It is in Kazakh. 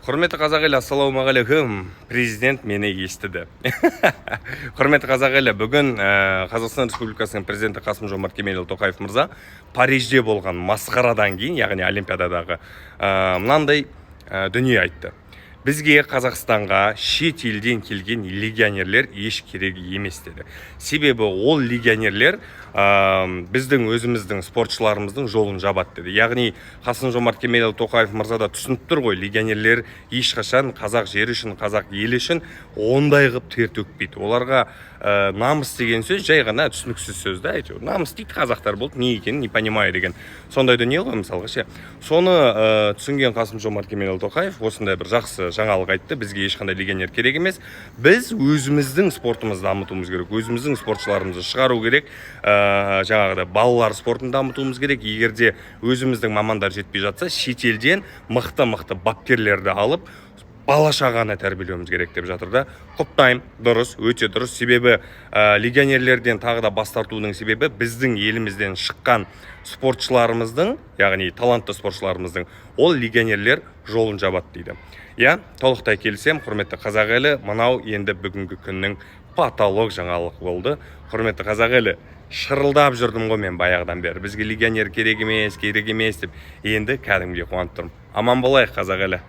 Құрметті қазақ елі, ассалаумағалейкум. Президент мені естіді. Құрметті қазақ елі, бүгін Қазақстан Республикасының президенті Қасым-Жомарт Кемелұлы Тоқаев мырза Парижде болған масқарадан кейін, яғни Олимпиададағы мынандай дүние айтты. Бізге Қазақстанға шет елден келген легионерлер еш керек емес деді. Себебі ол легионерлер біздің өзіміздің спортшыларымыздың жолын жабады деді. Яғни Қасым-Жомарт Кемелұлы Тоқаев мырза да түсініп тұр ғой, легионерлер ешқашан қазақ жері үшін, қазақ елі үшін ондай қып тер төкпейді. Оларға намыс деген сөз жай ғана түсініксіз сөз да, әйтеуір. Намыс дейді қазақтар болды, не екенін не понимаю деген. Сондай дүние ғой мысалға ше. Соны түсінген Қасым-Жомарт Кемелұлы Тоқаев осындай бір жақсы жаңалық айтты. Бізге ешқандай легионер керек емес. Біз өзіміздің спортымызды дамытуымыз керек, өзіміздің спортшыларымызды шығару керек. Жаңағыда балалар спортын дамытуымыз керек. Егерде өзіміздің мамандар жетпей жатса, шетелден мықты бапкерлерді алып бала шағаны тәрбиелеуіміз керек деп жатыр да. Құптайым, дұрыс, өте дұрыс. Себебі легионерлерден тағы да бас тартудың себебі біздің елімізден шыққан спортшыларымыздың, яғни талантты спортшыларымыздың ол легионерлер жолын жабады дейді. Я толықтай келісем, құрметті қазақ елі, мынау енді бүгінгі күннің потолок жаңалық болды. Құрметті қазақ елі, шырылдап жүрдім ғой мен баяғыдан бері. Бізге легионер керек емес деп, енді кәдімгідей қуанып тұрмын. Аман болайық қазақ елі.